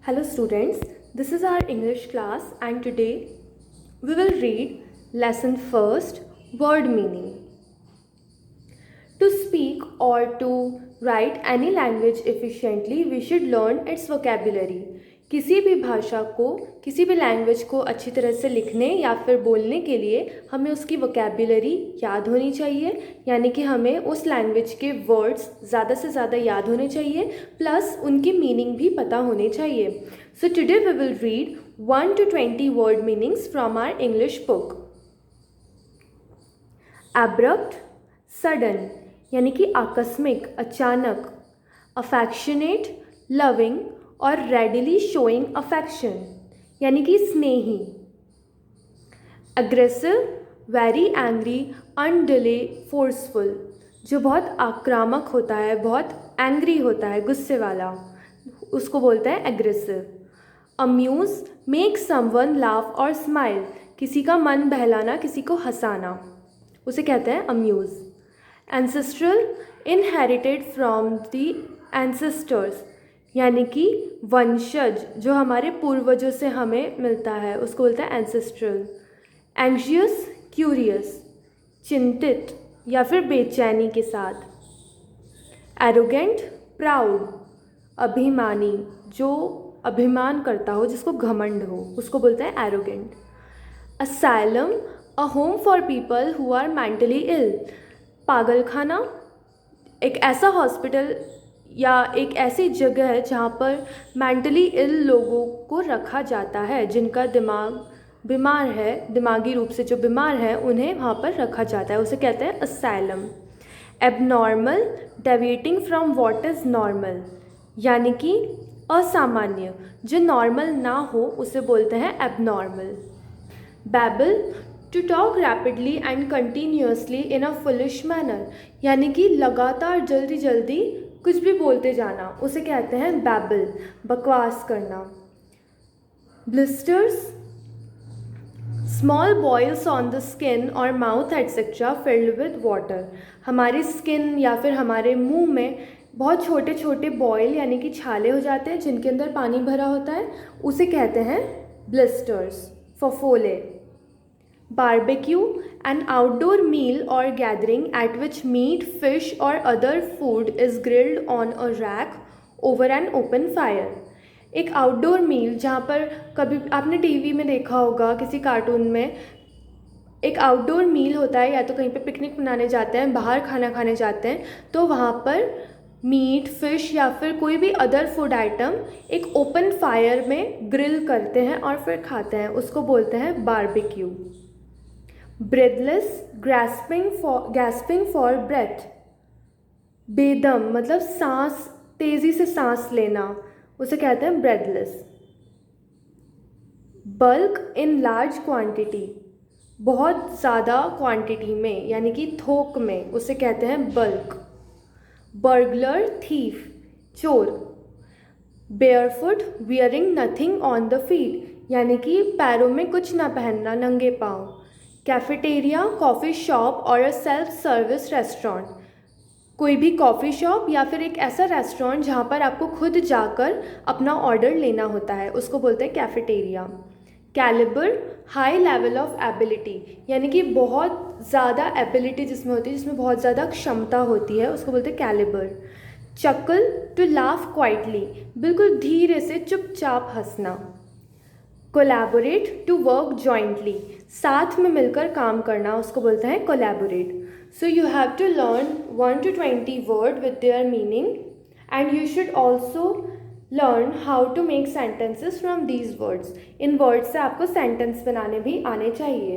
Hello students, this is our English class and today we will read lesson first, word meaning. To speak or to write any language efficiently, we should learn its vocabulary. किसी भी भाषा को, किसी भी language को अच्छी तरह से लिखने या फिर बोलने के लिए हमें उसकी वोकेबुलरी याद होनी चाहिए, यानी कि हमें उस लैंग्वेज के वर्ड्स ज़्यादा से ज़्यादा याद होने चाहिए, प्लस उनकी मीनिंग भी पता होने चाहिए. So today we will read 1 to 20 word meanings from our English book. Abrupt, sudden, यानी कि आकस्मिक, अचानक. अफेक्शनेट, लविंग और रेडिली शोइंग अफेक्शन, यानी कि स्नेही. Aggressive, very angry, unduly, forceful, जो बहुत आक्रामक होता है, बहुत एंग्री होता है, गुस्से वाला, उसको बोलते हैं aggressive. Amuse, make someone laugh और स्माइल, किसी का मन बहलाना, किसी को हंसाना, उसे कहते हैं Amuse. Ancestral, inherited from the ancestors, यानी कि वंशज, जो हमारे पूर्वजों से हमें मिलता है, उसको बोलते हैं एंसेस्ट्रल. एंग्जियस, क्यूरियस, चिंतित या फिर बेचैनी के साथ. एरोगेंट, प्राउड, अभिमानी, जो अभिमान करता हो, जिसको घमंड हो, उसको बोलते हैं arrogant. Asylum, a home for people who are mentally ill, पागलखाना, एक ऐसा हॉस्पिटल या एक ऐसी जगह है जहाँ पर मेंटली इल लोगों को रखा जाता है, जिनका दिमाग बीमार है, दिमागी रूप से जो बीमार है, उन्हें वहाँ पर रखा जाता है, उसे कहते हैं asylum. Abnormal, deviating from what is normal, यानी कि असामान्य, जो नॉर्मल ना हो उसे बोलते हैं abnormal. Babble, to talk rapidly and continuously in a foolish manner, यानी कि लगातार जल्दी जल्दी कुछ भी बोलते जाना, उसे कहते हैं बैबल, बकवास करना. Blisters, small boils on the skin और mouth etcetera filled with water, हमारी स्किन या फिर हमारे मुंह में बहुत छोटे छोटे बॉयल यानी कि छाले हो जाते हैं, जिनके अंदर पानी भरा होता है, उसे कहते हैं blisters, फफोले. Barbecue, an outdoor meal or gathering at which meat, fish or other food is grilled on a rack over an open fire. एक आउटडोर मील, जहाँ पर कभी आपने टीवी में देखा होगा, किसी कार्टून में एक आउटडोर मील होता है, या तो कहीं पे पिकनिक मनाने जाते हैं, बाहर खाना खाने जाते हैं, तो वहाँ पर मीट, फिश या फिर कोई भी अदर फूड आइटम एक ओपन फायर में ग्रिल करते हैं और फिर खाते हैं, उसको बोलते हैं barbecue. Breathless, gasping for breath, बेदम मतलब सांस, तेज़ी से सांस लेना, उसे कहते हैं breathless. Bulk, in large quantity, बहुत ज़्यादा क्वांटिटी में, यानी कि थोक में, उसे कहते हैं बल्क. बर्गलर, थीफ, चोर. Barefoot, wearing nothing on the feet, यानी कि पैरों में कुछ ना पहनना, नंगे पाँव. कैफेटेरिया, कॉफ़ी शॉप और अ सेल्फ सर्विस रेस्टोरेंट, कोई भी कॉफ़ी शॉप या फिर एक ऐसा रेस्टोरेंट जहाँ पर आपको खुद जाकर अपना ऑर्डर लेना होता है, उसको बोलते हैं cafeteria. Calibre, high level of ability, यानी कि बहुत ज़्यादा एबिलिटी जिसमें होती है, जिसमें बहुत ज़्यादा क्षमता होती है, उसको बोलते हैं कैलिबर. चकल, टू लाफ क्वाइटली, बिल्कुल धीरे से चुपचाप हंसना. कोलैबोरेट, टू वर्क जॉइंटली, साथ में मिलकर काम करना, उसको बोलते हैं collaborate. So you have to learn 1 to 20 word with their meaning and you should also learn how to make sentences from these words. इन वर्ड्स से आपको सेंटेंस बनाने भी आने चाहिए.